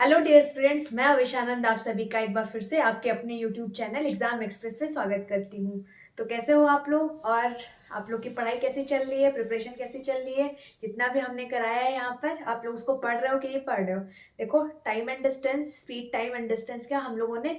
Hello dear students, मैं अविशानंद आप सभी का एक बार फिर से आपके अपने यूट्यूब चैनल एग्जाम एक्सप्रेस में स्वागत करती हूँ। तो कैसे हो आप लोग और आप लोग की पढ़ाई कैसी चल रही है, प्रिपरेशन कैसी चल रही है। जितना भी हमने कराया है यहाँ पर आप लोग उसको पढ़ रहे हो कि नहीं पढ़ रहे हो। देखो, time and distance, speed, time and distance का हम लोगों ने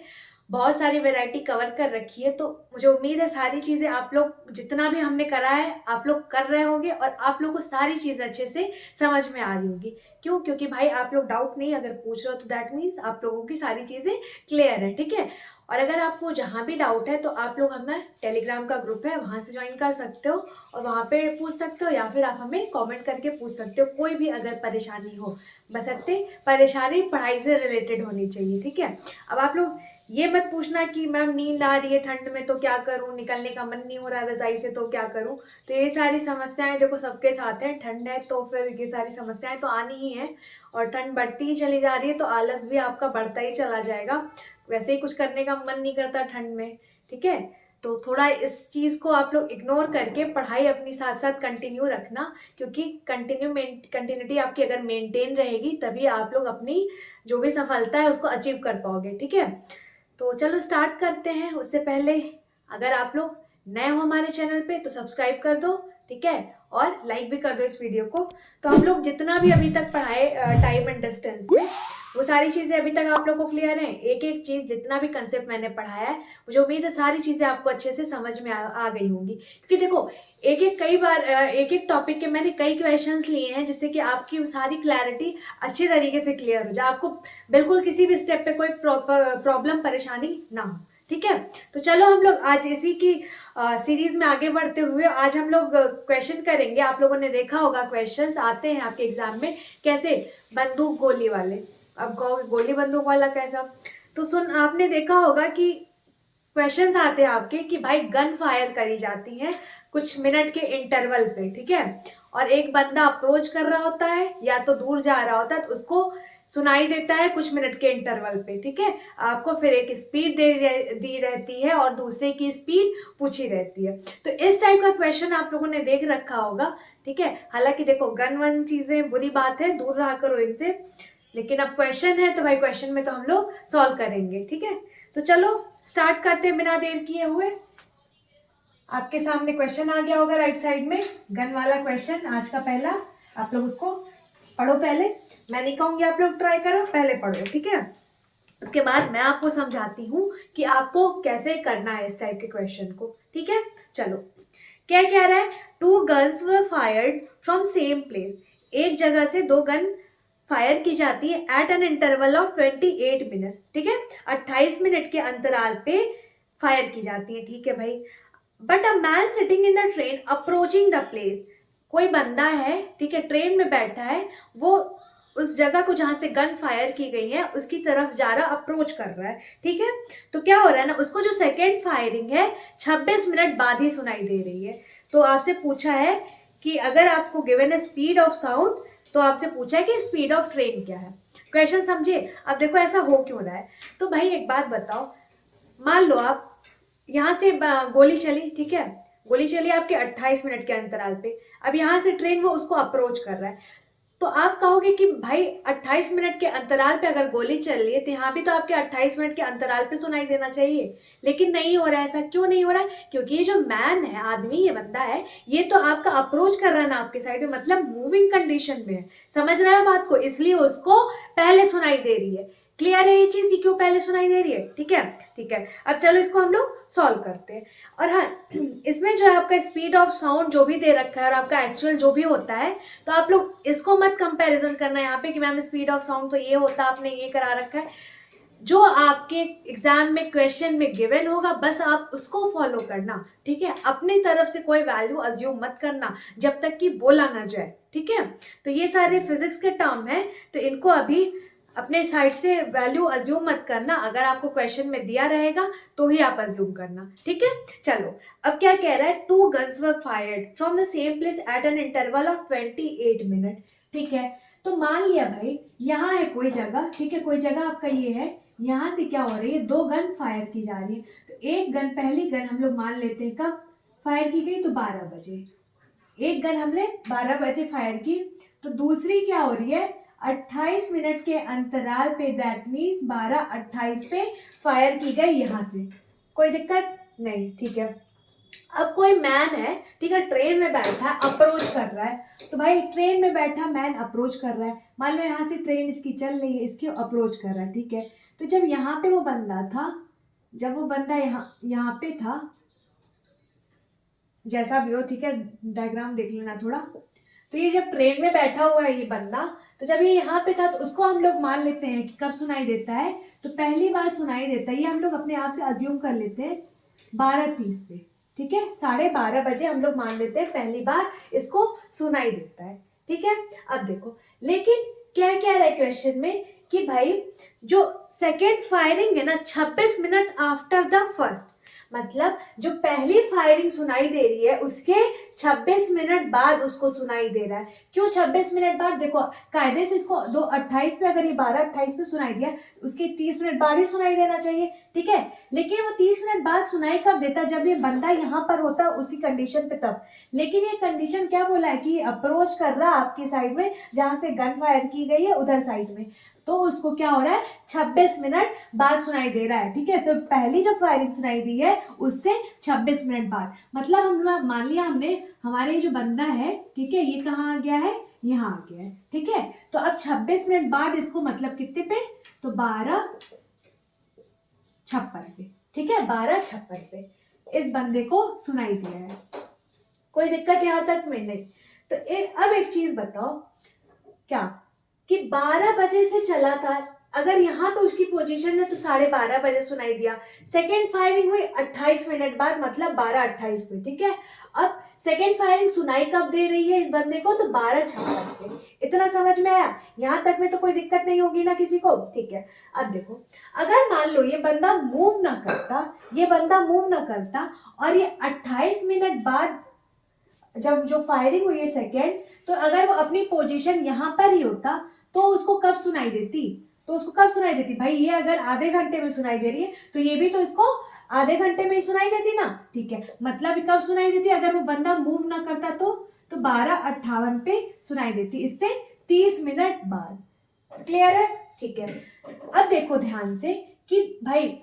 बहुत सारी वैरायटी कवर कर रखी है। तो मुझे उम्मीद है सारी चीज़ें आप लोग जितना भी हमने करा है आप लोग कर रहे होंगे और आप लोग को सारी चीज़ें अच्छे से समझ में आ रही होगी। क्यों? क्योंकि भाई आप लोग डाउट नहीं अगर पूछ रहे हो तो दैट मीन्स आप लोगों की सारी चीज़ें क्लियर है, ठीक है। और अगर आपको जहाँ भी डाउट है तो आप लोग हमारा टेलीग्राम का ग्रुप है, वहाँ से ज्वाइन कर सकते हो और वहाँ पे पूछ सकते हो, या फिर आप हमें कमेंट करके पूछ सकते हो कोई भी अगर परेशानी हो। बशर्ते परेशानी पढ़ाई से रिलेटेड होनी चाहिए, ठीक है। अब आप लोग ये मत पूछना कि मैम नींद आ रही है ठंड में तो क्या करूं, निकलने का मन नहीं हो रहा रजाई से तो क्या करूं। तो ये सारी समस्याएं देखो सबके साथ है, ठंड है तो फिर ये सारी समस्याएं तो आनी ही है। और ठंड बढ़ती ही चली जा रही है तो आलस भी आपका बढ़ता ही चला जाएगा। वैसे ही कुछ करने का मन नहीं करता ठंड में, ठीक है। तो थोड़ा इस चीज़ को आप लोग इग्नोर करके पढ़ाई अपनी साथ साथ कंटिन्यू रखना, क्योंकि कंटिन्यूटी आपकी अगर मेंटेन रहेगी तभी आप लोग अपनी जो भी सफलता है उसको अचीव कर पाओगे, ठीक है। तो चलो स्टार्ट करते हैं। उससे पहले अगर आप लोग नए हो हमारे चैनल पे तो सब्सक्राइब कर दो, ठीक है, और लाइक भी कर दो इस वीडियो को। तो हम लोग जितना भी अभी तक पढ़ाए टाइम एंड डिस्टेंस में, वो सारी चीज़ें अभी तक आप लोग को क्लियर हैं। एक एक चीज़ जितना भी कंसेप्ट मैंने पढ़ाया है मुझे उम्मीद है सारी चीज़ें आपको अच्छे से समझ में आ गई होंगी। क्योंकि देखो एक एक कई बार एक एक टॉपिक के मैंने कई क्वेश्चंस लिए हैं जिससे कि आपकी सारी क्लैरिटी अच्छे तरीके से क्लियर हो जाए, आपको बिल्कुल किसी भी स्टेप पे कोई प्रॉब्लम परेशानी ना हो, ठीक है। तो चलो हम लोग आज इसी की सीरीज में आगे बढ़ते हुए आज हम लोग क्वेश्चन करेंगे। आप लोगों ने देखा होगा क्वेश्चंस आते हैं आपके एग्जाम में कैसे, बंदूक गोली वाले। अब कहोगे गोली बंदूक वाला कैसा, तो सुन आपने देखा होगा कि क्वेश्चंस आते हैं आपके कि भाई गन फायर करी जाती है कुछ मिनट के इंटरवल पे, ठीक है। और एक बंदा अप्रोच कर रहा होता है या तो दूर जा रहा होता है तो उसको सुनाई देता है कुछ मिनट के इंटरवल पे, ठीक है। आपको फिर एक स्पीड दी रहती है और दूसरे की स्पीड पूछी रहती है। तो इस टाइप का क्वेश्चन आप लोगों ने देख रखा होगा, ठीक है। हालांकि देखो गन वन चीजें बुरी बात है, दूर रहा करो इनसे, लेकिन अब क्वेश्चन है तो भाई क्वेश्चन में तो हम लोग सॉल्व करेंगे, ठीक है। तो चलो स्टार्ट करते हैं बिना देर किए हुए। आपके सामने क्वेश्चन आ गया होगा राइट साइड में, गन वाला क्वेश्चन आज का पहला। आप लोग उसको पढ़ो पहले, मैं नहीं कहूंगी आप लोग ट्राई करो, पहले पढ़ो, ठीक है। उसके बाद मैं आपको समझाती हूँ कि आपको कैसे करना है इस टाइप के क्वेश्चन को, ठीक है। चलो क्या कह रहा है, two guns were fired from same place. एक जगह से दो गन फायर की जाती है at an interval of 28 minute, ठीक है। 28 मिनट के अंतराल पे फायर की जाती है, ठीक है भाई। But a man sitting in the train approaching the place. कोई बंदा है, ठीक है, ट्रेन में बैठा है, वो उस जगह को जहां से गन फायर की गई है उसकी तरफ जा रहा, अप्रोच कर रहा है, ठीक है। तो क्या हो रहा है ना, उसको जो सेकेंड फायरिंग है 26 मिनट बाद ही सुनाई दे रही है। तो आपसे पूछा है कि अगर आपको गिवन है स्पीड ऑफ साउंड, तो आपसे पूछा है कि स्पीड ऑफ ट्रेन क्या है। क्वेश्चन समझे। अब देखो ऐसा हो क्यों रहा है, तो भाई एक बात बताओ, मान लो आप यहाँ से गोली चली, ठीक है, गोली चली आपके 28 मिनट के अंतराल पे। अब यहाँ से ट्रेन वो उसको अप्रोच कर रहा है, तो आप कहोगे कि भाई 28 मिनट के अंतराल पे अगर गोली चल रही है तो यहाँ भी तो आपके 28 मिनट के अंतराल पे सुनाई देना चाहिए। लेकिन नहीं हो रहा है। ऐसा क्यों नहीं हो रहा है? क्योंकि ये जो मैन है, आदमी, ये बंदा है, ये तो आपका अप्रोच कर रहा है ना आपके साइड में, मतलब मूविंग कंडीशन में है। समझ रहे हो बात को, इसलिए उसको पहले सुनाई दे रही है। क्लियर है ये चीज कि क्यों पहले सुनाई दे रही है, ठीक है। ठीक है, अब चलो इसको हम लोग सॉल्व करते हैं। और हाँ, इसमें जो है आपका स्पीड ऑफ साउंड जो भी दे रखा है और आपका एक्चुअल जो भी होता है, तो आप लोग इसको मत कंपैरिजन करना यहाँ पे कि मैम स्पीड ऑफ साउंड तो ये होता, आपने ये करा रखा है। जो आपके एग्जाम में क्वेश्चन में गिवन होगा बस आप उसको फॉलो करना, ठीक है। अपनी तरफ से कोई वैल्यू अज्यूम मत करना जब तक कि बोला ना जाए, ठीक है। तो ये सारे फिजिक्स के टर्म है, तो इनको अभी अपने साइड से वैल्यू अज्यूम मत करना। अगर आपको क्वेश्चन में दिया रहेगा तो ही आप अज्यूम करना, ठीक है। चलो अब क्या कह रहा है, two guns were fired from the same place at an interval of 28 minute, ठीक है। तो मान लिया भाई यहाँ है कोई जगह, ठीक है, कोई जगह आपका ये है, यहाँ से क्या हो रही है, दो गन फायर की जा रही है। तो एक गन, पहली गन हम लोग मान लेते हैं कब फायर की गई, तो 12 बजे। एक गन हमने 12 बजे फायर की, तो दूसरी क्या हो रही है 28 मिनट के अंतराल पे, दैट मीन्स 12:28 पे फायर की गई यहाँ से। कोई दिक्कत नहीं, ठीक है। अब कोई मैन है, ठीक है, ट्रेन में बैठा है, अप्रोच कर रहा है। तो भाई ट्रेन में बैठा मैन अप्रोच कर रहा है, मान लो यहाँ से ट्रेन इसकी चल रही है, इसकी अप्रोच कर रहा है, ठीक है। तो जब यहाँ पे वो बंदा था, जब वो बंदा यहाँ पे था, जैसा भी हो, ठीक है, डायग्राम देख लेना थोड़ा। तो ये जब ट्रेन में बैठा हुआ है ये बंदा, तो जब ये यहाँ पे था तो उसको हम लोग मान लेते हैं कि कब सुनाई देता है, तो पहली बार सुनाई देता है, ये हम लोग अपने आप से अज्यूम कर लेते हैं 12:30 पे, ठीक है, 12:30 बजे हम लोग मान लेते हैं पहली बार इसको सुनाई देता है, ठीक है। अब देखो, लेकिन क्या क्या रहा है क्वेश्चन में कि भाई जो सेकेंड फायरिंग है ना 26 मिनट आफ्टर द फर्स्ट, मतलब जो पहली फायरिंग सुनाई दे रही है उसके 26 मिनट बाद उसको सुनाई दे रहा है। क्यों 26 मिनट बाद? देखो कायदे से इसको 2:28 पे, अगर ये 12:28 पे सुनाई दिया उसके 30 मिनट बाद ही सुनाई देना चाहिए, ठीक है। लेकिन वो 30 मिनट बाद सुनाई कब देता? जब ये बंदा यहाँ पर होता उसी कंडीशन पे तब। लेकिन ये कंडीशन क्या बोला है कि अप्रोच कर रहा आपकी साइड में, जहां से गन फायर की गई है उधर साइड में, तो उसको क्या हो रहा है 26 मिनट बाद सुनाई दे रहा है, ठीक है। तो पहली जो फायरिंग सुनाई दी है उससे 26 मिनट बाद, मतलब हम मान लिया हमने हमारे जो बंदा है, ठीक है, ये कहाँ आ गया है, यहाँ आ गया है, ठीक है। तो अब 26 मिनट बाद इसको मतलब कितने पे, तो 12:56 पे, ठीक है, 12:56 पे इस बंदे को सुनाई दिया है। कोई दिक्कत यहाँ तक में नहीं। तो अब एक चीज बताओ, क्या कि 12 बजे से चला था, अगर यहाँ पे उसकी पोजीशन है तो 12:30 बजे सुनाई दिया। सेकेंड फायरिंग हुई 28 मिनट बाद, मतलब 12:28 पे, ठीक है। अब सेकेंड फायरिंग सुनाई कब दे रही है इस बंदे को, तो 12:56 पे। इतना समझ में आया? यहाँ तक में तो कोई दिक्कत नहीं होगी ना किसी को, ठीक है। अब देखो, अगर मान लो ये बंदा मूव ना करता और ये 28 मिनट बाद जब जो फायरिंग हुई है सेकेंड, तो अगर वो अपनी पोजीशन यहाँ पर ही होता तो उसको कब सुनाई देती, भाई ये अगर आधे घंटे में सुनाई दे रही है तो ये भी तो इसको आधे घंटे में ही सुनाई देती ना, ठीक है। मतलब कब सुनाई देती? अगर वो बंदा मूव ना करता तो 12:58 पे सुनाई देती, इससे 30 मिनट बाद। क्लियर है? ठीक है। अब देखो ध्यान से कि भाई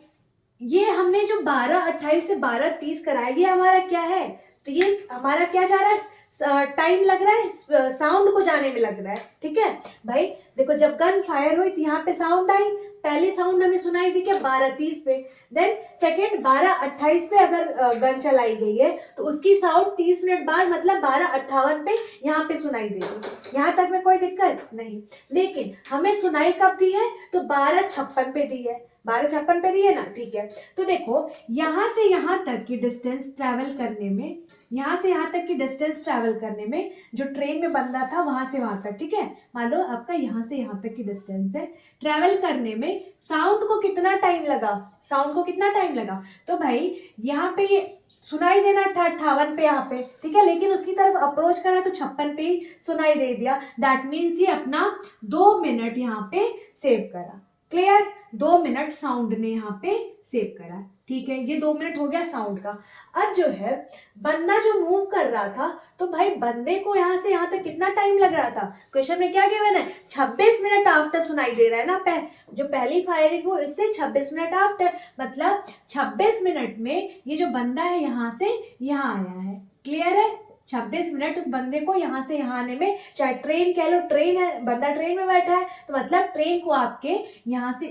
ये हमने जो 12:28 से 12:30 कराया, ये हमारा क्या है, तो ये हमारा क्या जा रहा है, टाइम लग रहा है साउंड को जाने में लग रहा है, ठीक है। भाई देखो, जब गन फायर हुई तो यहाँ पे साउंड आई, पहली साउंड हमें सुनाई दी क्या, 12:30 पे। देन सेकेंड 12:28 पे अगर गन चलाई गई है तो उसकी साउंड 30 मिनट बाद, मतलब 12:58 पे यहाँ पे सुनाई देगी। यहाँ तक में कोई दिक्कत नहीं। लेकिन हमें सुनाई कब दी है, तो 12:56 पे दी है, 12:56 पे दी है ना, ठीक है। तो देखो यहाँ से यहाँ तक की डिस्टेंस ट्रैवल करने में, जो ट्रेन में बंदा था वहां से वहां तक, ठीक है, मान लो आपका यहाँ से यहाँ तक की डिस्टेंस है, ट्रैवल करने में साउंड को कितना टाइम लगा, तो भाई यहाँ पे ये सुनाई देना था 58 पे यहाँ पे, ठीक है, लेकिन उसकी तरफ अप्रोच करा तो 56 पे ही सुनाई दे दिया। दैट मीन्स ये अपना 2 मिनट यहाँ पे सेव करा। क्लियर? 2 मिनट साउंड ने यहाँ पे सेव करा, ठीक है। ये 2 मिनट हो गया साउंड का। अब जो है बंदा जो मूव कर रहा था, तो भाई बंदे को यहाँ से यहाँ तक कितना टाइम लग रहा था, क्वेश्चन में क्या गिवन है, 26 मिनट आफ्टर सुनाई दे रहा है ना, जो पहली फायरिंग हो इससे 26 मिनट आफ्टर, मतलब 26 मिनट में ये जो बंदा है यहाँ से यहाँ आया है। क्लियर है? 26 मिनट उस बंदे को यहाँ से यहाँ आने में, चाहे ट्रेन कह लो, ट्रेन है, बंदा ट्रेन में बैठा है तो मतलब ट्रेन को आपके यहाँ से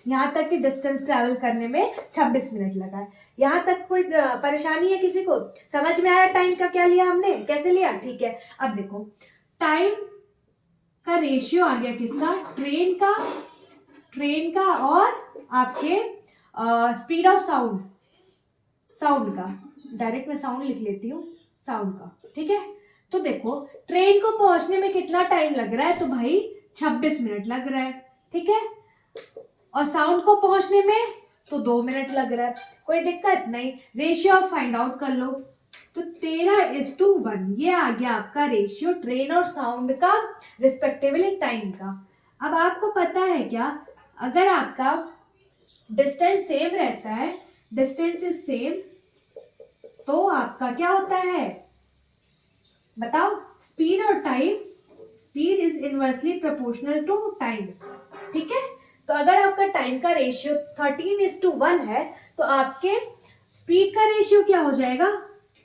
यहाँ तक की डिस्टेंस ट्रैवल करने में 26 मिनट लगा है। यहाँ तक कोई परेशानी है किसी को? समझ में आया टाइम का क्या लिया हमने, कैसे लिया? ठीक है। अब देखो टाइम का रेशियो आ गया किसका, ट्रेन का और आपके स्पीड ऑफ साउंड का। डायरेक्ट मैं साउंड लिख लेती हूँ, साउंड का, ठीक है। तो देखो ट्रेन को पहुंचने में कितना टाइम लग रहा है, तो भाई 26 मिनट लग रहा है, ठीक है। और साउंड को पहुंचने में तो 2 मिनट लग रहा है। कोई दिक्कत नहीं। रेशियो फाइंड आउट कर लो, तो 13:1 ये आ गया आपका रेशियो ट्रेन और साउंड का रिस्पेक्टिवली टाइम का। अब आपको पता है क्या, अगर आपका डिस्टेंस सेम रहता है, डिस्टेंस इज सेम, तो आपका क्या होता है बताओ, स्पीड और time speed is inversely proportional to time, ठीक है। तो अगर आपका टाइम का रेशियो 13:1 है तो आपके स्पीड का रेशियो क्या हो जाएगा,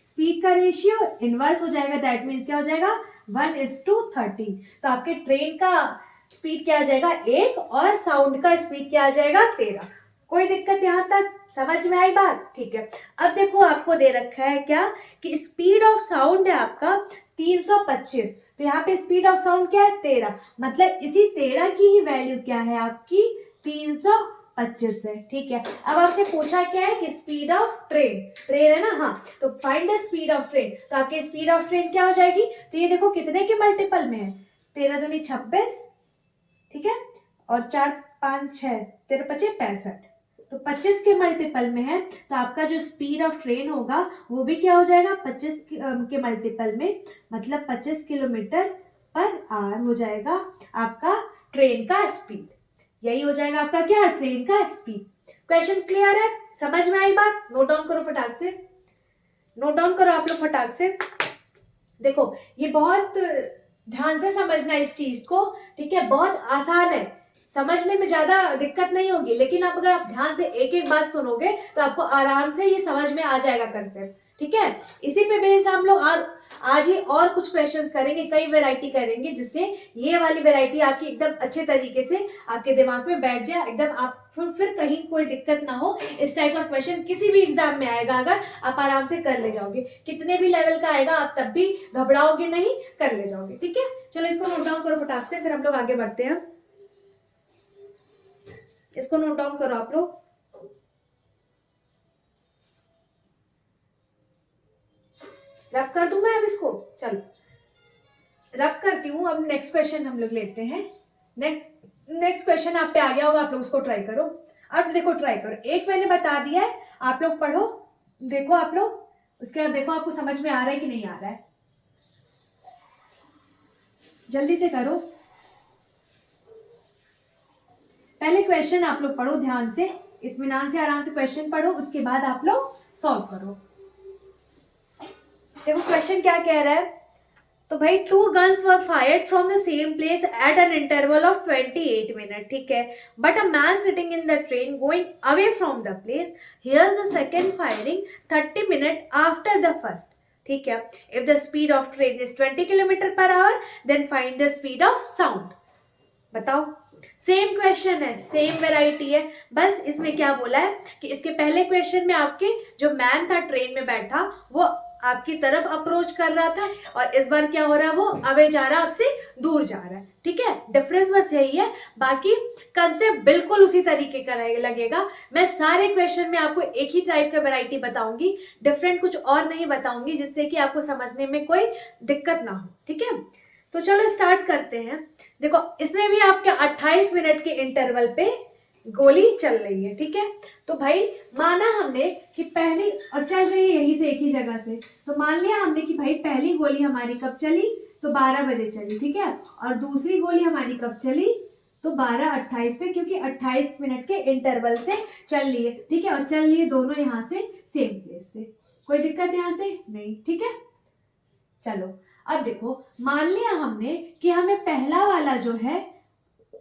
स्पीड का रेशियो इनवर्स हो जाएगा, दैट मीन्स क्या हो जाएगा 1:13। तो आपके ट्रेन का स्पीड क्या आ जाएगा 1 और साउंड का स्पीड क्या आ जाएगा 13। कोई दिक्कत यहाँ तक समझ में आई बात, ठीक है। अब देखो आपको दे रखा है क्या कि स्पीड ऑफ साउंड है आपका 325, तो यहाँ पे स्पीड ऑफ साउंड क्या है 13, मतलब इसी 13 की ही वैल्यू क्या है आपकी 325 है, ठीक है। अब आपसे पूछा क्या है कि स्पीड ऑफ ट्रेन, ट्रेन है ना, हाँ, तो find the speed of train. तो आपके स्पीड ऑफ ट्रेन क्या हो जाएगी, तो ये देखो कितने के मल्टीपल में है, 13 दूनी 26, ठीक है, और 4 5 6 13 5 65, तो 25 के मल्टीपल में है, तो आपका जो स्पीड ऑफ ट्रेन होगा वो भी क्या हो जाएगा 25 के मल्टीपल में, मतलब 25 किलोमीटर पर आवर हो जाएगा आपका ट्रेन का स्पीड। यही हो जाएगा आपका क्या, ट्रेन का स्पीड। क्वेश्चन क्लियर है, समझ में आई बात, नोट डाउन करो फटाक से, नोट डाउन करो आप लोग फटाक से। देखो ये बहुत ध्यान से समझना इस चीज को, ठीक है, बहुत आसान है, समझने में ज्यादा दिक्कत नहीं होगी, लेकिन आप अगर आप ध्यान से एक एक बात सुनोगे तो आपको आराम से ये समझ में आ जाएगा कंसेप्ट, ठीक है। इसी पे बेस्ड हम लोग आज ही और कुछ क्वेश्चंस करेंगे, कई वैरायटी करेंगे, जिससे ये वाली वैरायटी आपकी एकदम अच्छे तरीके से आपके दिमाग में बैठ जाए, एकदम आप फिर कहीं कोई दिक्कत ना हो। इस टाइप का क्वेश्चन किसी भी एग्जाम में आएगा, अगर आप आराम से कर ले जाओगे, कितने भी लेवल का आएगा आप तब भी घबराओगे नहीं, कर ले जाओगे, ठीक है। चलो इसको नोट डाउन करो फटाक से, फिर हम लोग आगे बढ़ते हैं। इसको नोट डाउन करो आप लोग। रब कर दूं मैं अब इसको, चलो रब करती हूँ। अब नेक्स्ट क्वेश्चन हम लोग लेते हैं। नेक्स्ट क्वेश्चन आप पे आ गया होगा, आप लोग उसको ट्राई करो। अब देखो ट्राई करो, एक मैंने बता दिया है, आप लोग पढ़ो, देखो आप लोग, उसके बाद देखो आपको समझ में आ रहा है कि नहीं आ रहा है, जल्दी से करो। पहले क्वेश्चन आप लोग पढ़ो ध्यान से, इत्मीनान से, आराम से क्वेश्चन पढ़ो, उसके बाद आप लोग सॉल्व करो। देखो क्वेश्चन क्या कह रहा है, तो भाई 2 guns were fired from the same place at an interval of 28 minutes, ठीक है, but a man sitting in the train going away from the place hears the second firing 30 minutes after the first, ठीक है। if the speed of train is 20 km/h then find the speed of sound। बताओ, same question है, same variety है, बस इसमें क्या बोला है कि इसके पहले क्वेश्चन में आपके जो मैन था ट्रेन में बैठा वो आपकी तरफ अप्रोच कर रहा था, और इस बार क्या हो रहा है, वो अवे जा रहा है, आपसे दूर जा रहा है, ठीक है। डिफरेंस बस यही है, बाकी कंसेप्ट बिल्कुल उसी तरीके का लगेगा। मैं सारे क्वेश्चन में आपको एक ही टाइप का वैरायटी बताऊंगी, डिफरेंट कुछ और नहीं बताऊंगी, जिससे कि आपको समझने में कोई दिक्कत ना हो, ठीक है। तो चलो स्टार्ट करते हैं। देखो इसमें भी आपके 28 मिनट के इंटरवल पे गोली चल रही है, ठीक है। तो भाई माना हमने कि पहली, और चल रही है यहीं से एक ही जगह से, तो मान लिया हमने कि भाई पहली गोली हमारी कब चली, तो 12 बजे चली, ठीक है, और दूसरी गोली हमारी कब चली, तो 12:28 पे, क्योंकि 28 मिनट के इंटरवल से चल रही है, ठीक है, और चल रही है दोनों यहाँ से सेम प्लेस से, कोई दिक्कत यहाँ से नहीं, ठीक है। चलो अब देखो, मान लिया हमने कि हमें पहला वाला जो है,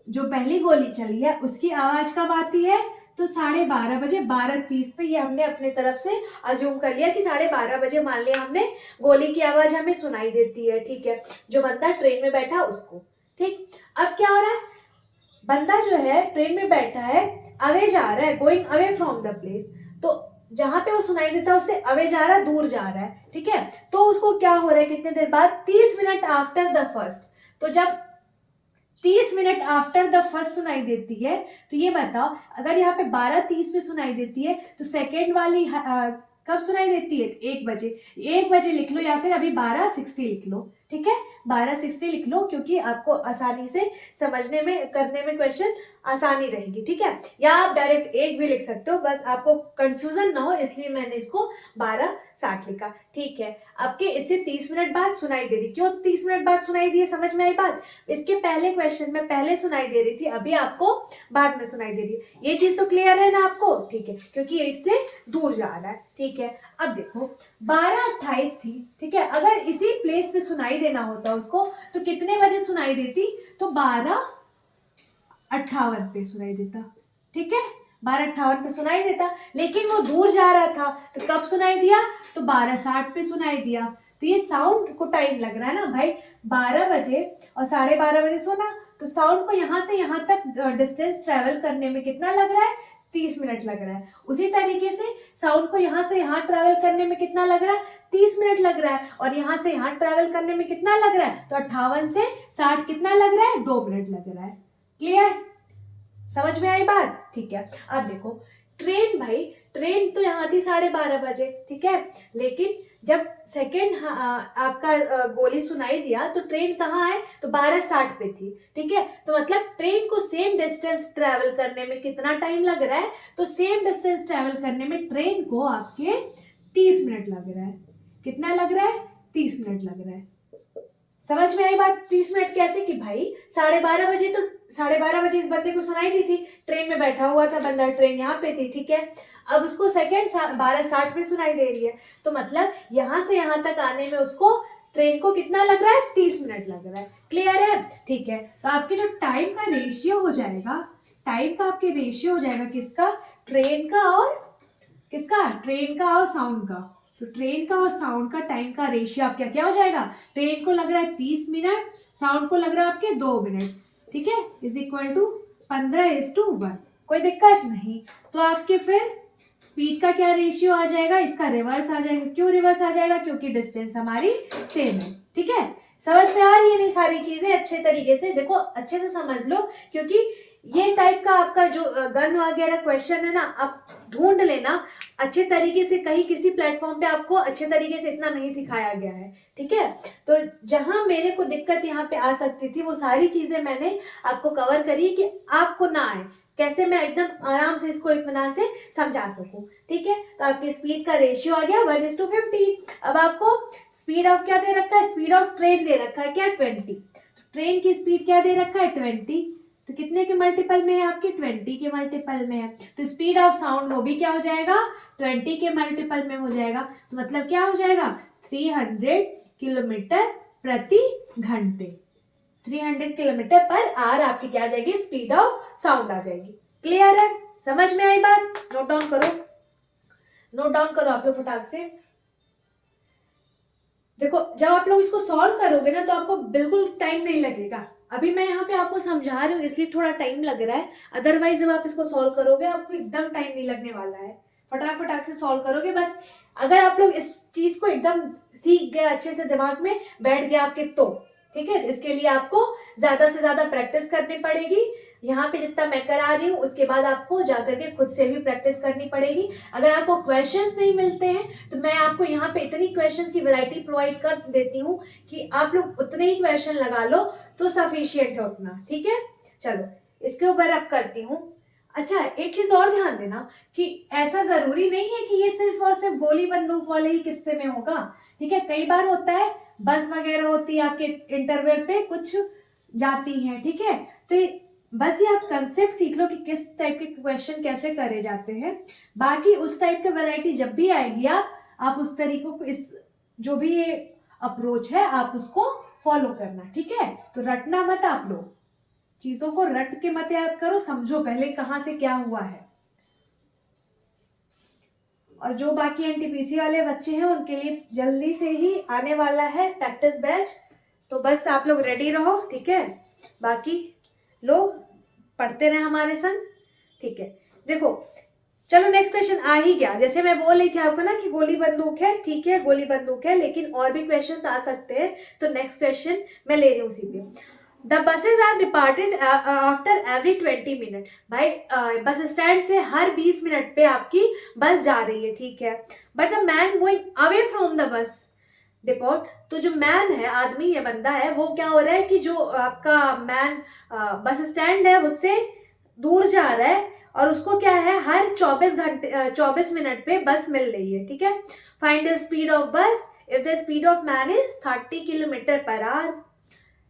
जो पहली गोली चली है उसकी आवाज कब आती है, तो 12:30 बजे, 12:30 पे, ये हमने अपने तरफ से अज्यूम कर लिया कि 12:30 बजे मान लिया हमने गोली की आवाज हमें सुनाई देती है, ठीक है, जो बंदा ट्रेन में बैठा उसको, ठीक। अब क्या हो रहा है, बंदा जो है ट्रेन में बैठा है, अवे जा रहा है, going away from the place, तो जहां पे वो सुनाई देता है उससे अवे जा रहा है, दूर जा रहा है, ठीक है। तो उसको क्या हो रहा है, कितने देर बाद, 30 मिनट आफ्टर द फर्स्ट। तो जब 30 मिनट आफ्टर द फर्स्ट सुनाई देती है, तो ये बताओ, अगर यहाँ पे 12:30 में सुनाई देती है तो सेकेंड वाली कब सुनाई देती है, 1 बजे। 1 बजे लिख लो, या फिर अभी 12:60 लिख लो, ठीक है, 12:60 लिख लो, क्योंकि आपको आसानी से समझने में, करने में क्वेश्चन आसानी रहेगी, ठीक है। या आप डायरेक्ट 1 भी लिख सकते हो, बस आपको कंफ्यूजन ना हो इसलिए मैंने इसको 12:60 लिखा, ठीक है। आपके इससे 30 मिनट बाद सुनाई दे रही, क्यों 30 मिनट बाद सुनाई दी है, समझ में आई बात। इसके पहले क्वेश्चन में पहले सुनाई दे रही थी, अभी आपको बाद में सुनाई दे रही है, ये चीज तो क्लियर है ना आपको, ठीक है, क्योंकि ये इससे दूर जा रहा है, ठीक है। अब देखो 12:28 थी, ठीक है, अगर इसी प्लेस पे सुनाई देना होता उसको, तो कितने बजे सुनाई देती, तो 12:58 पे सुनाई देता, ठीक है, 12:58 पे सुनाई देता। लेकिन वो दूर जा रहा था तो कब सुनाई दिया, तो 12:60 पे सुनाई दिया। तो ये साउंड को टाइम लग रहा है ना भाई, 12 बजे और 12:30 बजे सुना, तो साउंड को यहाँ से यहाँ तक डिस्टेंस ट्रेवल करने में कितना लग रहा है, 30 मिनट लग रहा है। उसी तरीके से साउंड को यहाँ से यहाँ ट्रेवल करने में कितना लग रहा है, 30 मिनट लग रहा है। और यहाँ से यहाँ ट्रेवल करने में कितना लग रहा है, तो 58 से 60 कितना लग रहा है, 2 मिनट लग रहा है। क्लियर, समझ में आई बात, ठीक है। अब देखो ट्रेन, भाई ट्रेन तो यहाँ थी 12:30 बजे, ठीक है, लेकिन जब सेकेंड आपका गोली सुनाई दिया तो ट्रेन कहाँ है, तो 12:60 पे थी, ठीक है। तो मतलब ट्रेन को सेम डिस्टेंस ट्रेवल करने में कितना टाइम लग रहा है, तो सेम डिस्टेंस ट्रेवल करने में ट्रेन को आपके 30 मिनट लग रहा है। कितना लग रहा है, 30 मिनट लग रहा है। समझ में आई बात, 30 मिनट कैसे, कि भाई 12:30 बजे, तो 12:30 बजे इस बंदे को सुनाई दी थी, ट्रेन में बैठा हुआ था बंदा, ट्रेन यहाँ पे थी, ठीक है। अब उसको सेकंड 12:60 में सुनाई दे रही है, तो मतलब यहाँ से यहाँ तक आने में उसको, ट्रेन को कितना लग रहा है, 30 मिनट लग रहा है। क्लियर है, ठीक है। तो आपके जो टाइम का रेशियो हो जाएगा, टाइम का आपके रेशियो हो जाएगा किसका, ट्रेन का और किसका, ट्रेन का और साउंड का। तो ट्रेन का और साउंड का टाइम का रेशियो आपका क्या हो जाएगा, ट्रेन को लग रहा है 30 मिनट, साउंड को लग रहा है आपके 2 मिनट, ठीक है, इज इक्वल टू 15:1। कोई दिक्कत नहीं। तो आपके फिर स्पीड का क्या रेशियो आ जाएगा, इसका रिवर्स आ जाएगा। क्यों रिवर्स आ जाएगा, क्योंकि डिस्टेंस हमारी सेम है, ठीक है। समझ में आ रही है नहीं सारी चीजें, अच्छे तरीके से देखो, अच्छे से समझ लो, क्योंकि ये टाइप का आपका जो गन वगैरह क्वेश्चन है ना, आप ढूंढ लेना अच्छे तरीके से, कहीं किसी प्लेटफॉर्म पे आपको अच्छे तरीके से इतना नहीं सिखाया गया है, ठीक है। तो जहां मेरे को दिक्कत यहाँ पे आ सकती थी, वो सारी चीजें मैंने आपको कवर करी कि आपको ना आए, कैसे मैं एकदम आराम से इसको इत्मीनान से समझा सकूं, ठीक है। तो आपकी स्पीड का रेशियो आ गया 1:50। अब आपको स्पीड ऑफ क्या दे रखा है, स्पीड ऑफ ट्रेन दे रखा है क्या, 20। ट्रेन की स्पीड क्या दे रखा है, 20। तो कितने के मल्टीपल में है आपके, 20 के मल्टीपल में है। तो स्पीड ऑफ साउंड वो भी क्या हो जाएगा, 20 के मल्टीपल में हो जाएगा। तो मतलब क्या हो जाएगा, 300 किलोमीटर प्रति घंटे, 300 किलोमीटर पर आवर आपकी क्या आ जाएगी, स्पीड ऑफ साउंड आ जाएगी। क्लियर है, समझ में आई बात, नोट डाउन करो, नोट डाउन करो आप लोग फटाक से। देखो जब आप लोग इसको सॉल्व करोगे ना, तो आपको बिल्कुल टाइम नहीं लगेगा। अभी मैं यहाँ पे आपको समझा रही हूँ इसलिए थोड़ा टाइम लग रहा है, अदरवाइज जब आप इसको सॉल्व करोगे आपको एकदम टाइम नहीं लगने वाला है। फटाक से सॉल्व करोगे बस। अगर आप लोग इस चीज को एकदम सीख गए, अच्छे से दिमाग में बैठ गया आपके, तो ठीक है। इसके लिए आपको ज्यादा से ज्यादा प्रैक्टिस करनी पड़ेगी। यहाँ पे जितना मैं करा रही हूँ उसके बाद आपको जाकर के खुद से भी प्रैक्टिस करनी पड़ेगी। अगर आपको क्वेश्चंस नहीं मिलते हैं तो मैं आपको यहाँ पे इतनी क्वेश्चंस की वैरायटी प्रोवाइड कर देती हूँ कि आप लोग उतने ही क्वेश्चन लगा लो तो सफिशियंट है उतना, ठीक है। चलो इसके ऊपर अब करती हूँ। अच्छा एक चीज और ध्यान देना कि ऐसा जरूरी नहीं है कि ये सिर्फ और सिर्फ गोली बंदूक वाले ही किस्से में होगा, ठीक है। कई बार होता है बस वगैरह होती है आपके इंटरवल पे कुछ जाती हैं, ठीक है। तो बस ये आप कंसेप्ट सीख लो कि किस टाइप के क्वेश्चन कैसे करे जाते हैं। बाकी उस टाइप की वैरायटी जब भी आएगी आप उस तरीकों को, इस जो भी ये अप्रोच है आप उसको फॉलो करना, ठीक है। तो रटना मत, आप लोग चीजों को रट के मत याद करो, समझो पहले कहाँ से क्या हुआ है। और जो बाकी एनटीपीसी वाले बच्चे हैं उनके लिए जल्दी से ही आने वाला है प्रैक्टिस बैच, तो बस आप लोग रेडी रहो, ठीक है। बाकी लोग पढ़ते रहे हमारे संग, ठीक है। देखो चलो नेक्स्ट क्वेश्चन आ ही गया। जैसे मैं बोल रही थी आपको ना कि गोली बंदूक है, ठीक है गोली बंदूक है, लेकिन और भी क्वेश्चन आ सकते हैं। तो नेक्स्ट क्वेश्चन मैं ले रही हूँ उसी पे। The buses are departed after every 20 minute. भाई बस स्टैंड से हर 20 मिनट पे आपकी बस जा रही है, ठीक है। But the man going away from the बस डिपोट, तो जो मैन है, आदमी है, बंदा है, वो क्या हो रहा है कि जो आपका मैन बस स्टैंड है उससे दूर जा रहा है और उसको क्या है हर 24 मिनट पे बस मिल रही है, ठीक है। Find the speed of bus if the speed of man is 30 kilometre per our.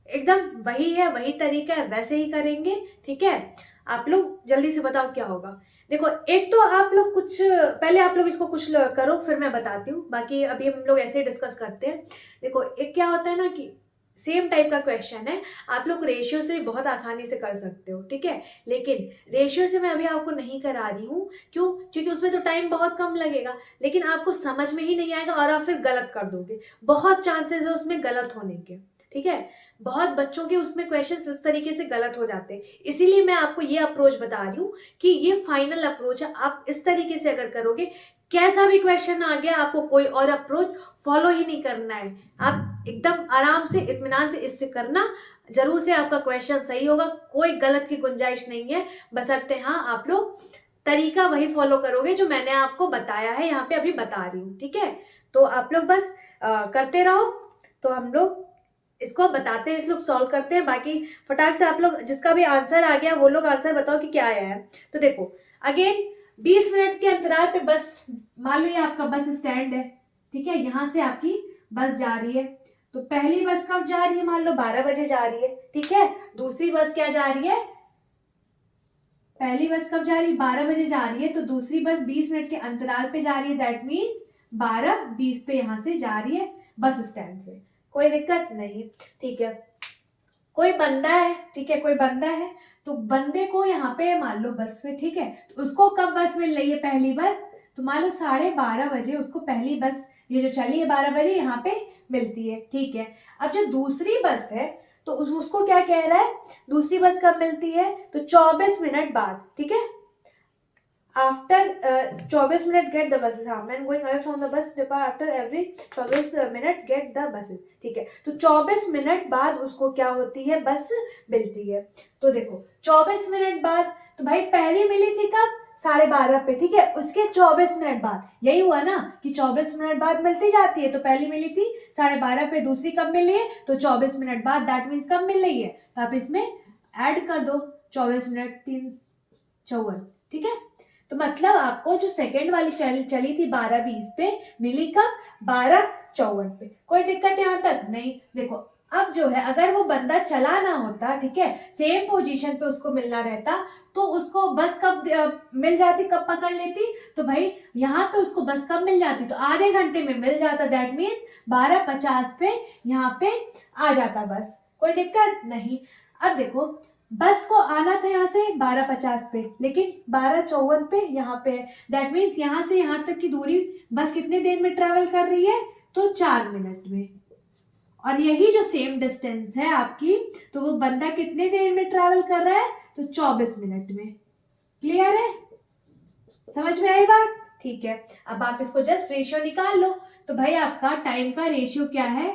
एकदम वही है, वही तरीका है, वैसे ही करेंगे, ठीक है। आप लोग जल्दी से बताओ क्या होगा। देखो, एक तो आप लोग कुछ पहले आप लोग इसको कुछ करो, फिर मैं बताती हूँ, बाकी अभी हम लोग ऐसे ही डिस्कस करते हैं। देखो, एक क्या होता है ना कि सेम टाइप का क्वेश्चन है, आप लोग रेशियो से बहुत आसानी से कर सकते हो, ठीक है। लेकिन रेशियो से मैं अभी आपको नहीं करा रही हूँ, क्यों? क्योंकि उसमें तो टाइम बहुत कम लगेगा, लेकिन आपको समझ में ही नहीं आएगा और आप फिर गलत कर दोगे। बहुत चांसेस है उसमें गलत होने के, ठीक है। बहुत बच्चों के उसमें क्वेश्चंस उस तरीके से गलत हो जाते हैं, इसीलिए मैं आपको ये अप्रोच बता रही हूँ कि ये फाइनल अप्रोच है। आप इस तरीके से अगर करोगे, कैसा भी क्वेश्चन आ गया, आपको कोई और अप्रोच फॉलो ही नहीं करना है। आप एकदम आराम से इत्मीनान से इससे करना, जरूर से आपका क्वेश्चन सही होगा, कोई गलत की गुंजाइश नहीं है। बशर्ते हाँ आप लोग तरीका वही फॉलो करोगे जो मैंने आपको बताया है, यहाँ पे अभी बता रही हूँ, ठीक है। तो आप लोग बस करते रहो। तो हम लोग इसको बताते हैं, इस लोग सॉल्व करते हैं, बाकी फटाक से आप लोग जिसका भी आंसर आ गया वो लोग आंसर बताओ कि क्या आया है। तो देखो, अगेन 20 मिनट के अंतराल पे बस, मान लो ये आपका बस स्टैंड है, ठीक है। यहाँ से आपकी बस जा रही है, तो पहली बस कब जा रही है? मान लो 12 बजे जा रही है, ठीक है। दूसरी बस क्या जा रही है? पहली बस कब जा रही है? 12 बजे जा रही है, तो दूसरी बस 20 मिनट के अंतराल पे जा रही है, दैट मीन्स 12:20 पे यहाँ से जा रही है बस स्टैंड से। कोई दिक्कत नहीं, ठीक है। कोई बंदा है, ठीक है, कोई बंदा है, तो बंदे को यहाँ पे मान लो बस में, ठीक है, तो उसको कब बस मिल रही है? पहली बस, तो मान लो 12:30 बजे उसको पहली बस, ये जो चली है 12 बजे, यहाँ पे मिलती है, ठीक है। अब जो दूसरी बस है, तो उसको क्या कह रहा है? दूसरी बस कब मिलती है? तो 24 मिनट बाद, ठीक है। After 24 minute get the buses, हाँ, man going away from the bus depot after every 24 minute get the buses, ठीक है। तो 24 मिनट बाद उसको क्या होती है? बस मिलती है। तो देखो 24 मिनट बाद, तो भाई पहली मिली थी कब? 12:30 पे, ठीक है। उसके 24 मिनट बाद, यही हुआ ना कि 24 मिनट बाद मिलती जाती है, तो पहली मिली थी 12:30 पे, दूसरी कब मिल रही है? तो 24 मिनट बाद, दैट मीन्स कब मिल रही है? तो आप इसमें ऐड कर दो 24 मिनट 3 54, ठीक है। तो मतलब आपको जो सेकेंड वाली चली थी 12:20 पे, मिली कब? 12:54 पे। कोई दिक्कत यहाँ तक नहीं? देखो, अब जो है, अगर वो बंदा चला ना होता, ठीक है, सेम पोजीशन पे उसको मिलना रहता, तो उसको बस कब मिल जाती, कब पकड़ लेती? तो भाई यहाँ पे उसको बस कब मिल जाती? तो आधे घंटे में मिल जाता, दैट मीन्स 12:50 पे यहाँ पे आ जाता बस। कोई दिक्कत नहीं। अब देखो, बस को आना था यहाँ से 12:50 पे, लेकिन 12:54 पे यहाँ पे है, दैट मीन्स यहाँ से यहाँ तक की दूरी बस कितने देर में ट्रेवल कर रही है? तो 4 मिनट में। और यही जो सेम डिस्टेंस है आपकी, तो वो बंदा कितने देर में ट्रेवल कर रहा है? तो 24 मिनट में। क्लियर है? समझ में आई बात? ठीक है। अब आप इसको जस्ट रेशियो निकाल लो। तो भाई आपका टाइम का रेशियो क्या है?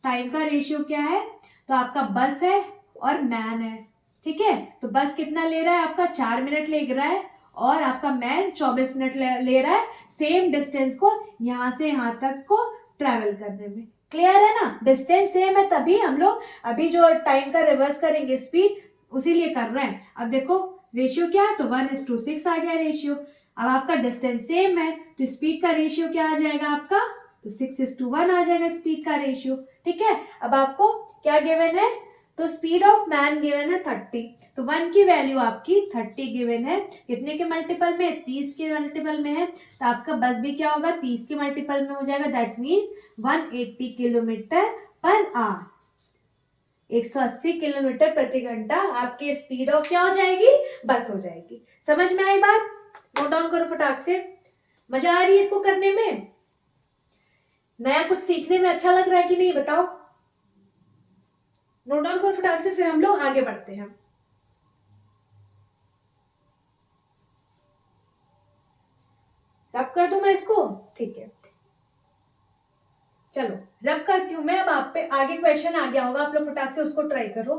टाइम का रेशियो क्या है? तो आपका बस है और मैन है, ठीक है। तो बस कितना ले रहा है? आपका 4 मिनट ले रहा है, और आपका मैन 24 मिनट ले रहा है, सेम डिस्टेंस को यहाँ से यहाँ तक को ट्रेवल करने में। क्लियर है ना? डिस्टेंस सेम है, तभी हम लोग अभी जो टाइम का रिवर्स करेंगे स्पीड, उसी लिए कर रहे हैं। अब देखो रेशियो क्या है? तो 1:6 आ गया रेशियो। अब आपका डिस्टेंस सेम है, तो स्पीड का रेशियो क्या आ जाएगा आपका? तो 6:1 आ जाएगा स्पीड का रेशियो, ठीक है। अब आपको क्या गिवन है? तो स्पीड ऑफ मैन गिवन है 30, तो 1 की वैल्यू आपकी 30 गिवन है। कितने के मल्टीपल में? 30 के मल्टीपल में है, तो आपका बस भी क्या होगा? 30 के मल्टीपल में हो जाएगा, that means 180 kilometre per our, 180 kilometre प्रति घंटा आपकी स्पीड ऑफ क्या हो जाएगी? बस हो जाएगी। समझ में आई बात? नोट डाउन करो फटाक से। मजा आ रही है इसको करने में? नया कुछ सीखने में अच्छा लग रहा है कि नहीं, बताओ? नोट डाउन करो फटाक से, फिर हम लोग आगे बढ़ते हैं। रब कर दूं मैं इसको? ठीक है, चलो रब करती हूं मैं। अब आप पे आगे क्वेश्चन आ गया होगा, आप लोग फटाक से उसको ट्राई करो।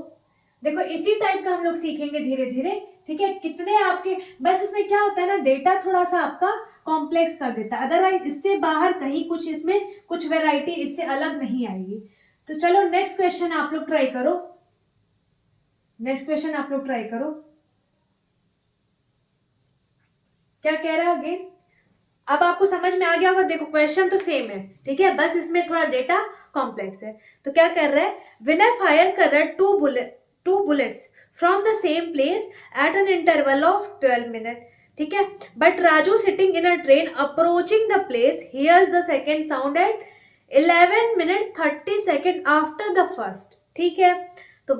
देखो इसी टाइप का हम लोग सीखेंगे धीरे धीरे, ठीक है। कितने आपके, बस इसमें क्या होता है ना, डेटा थोड़ा सा आपका कॉम्प्लेक्स कर देता है, अदरवाइज इससे बाहर कहीं कुछ इसमें कुछ वेराइटी इससे अलग नहीं आएगी। तो चलो नेक्स्ट क्वेश्चन आप लोग ट्राई करो। नेक्स्ट क्वेश्चन आप लोग ट्राई करो। क्या कह रहा है अगेन? अब आपको समझ में आ गया होगा। देखो क्वेश्चन तो सेम है, ठीक है, बस इसमें थोड़ा डेटा कॉम्प्लेक्स है। तो क्या कर रहा है? विनर फायर कर रहा है two bullets from the same place at an interval of 12 minute. ठीक है। But Raju sitting in a train approaching the place hears the second sound at 11 minute 30 second after the first. ठीक है, तो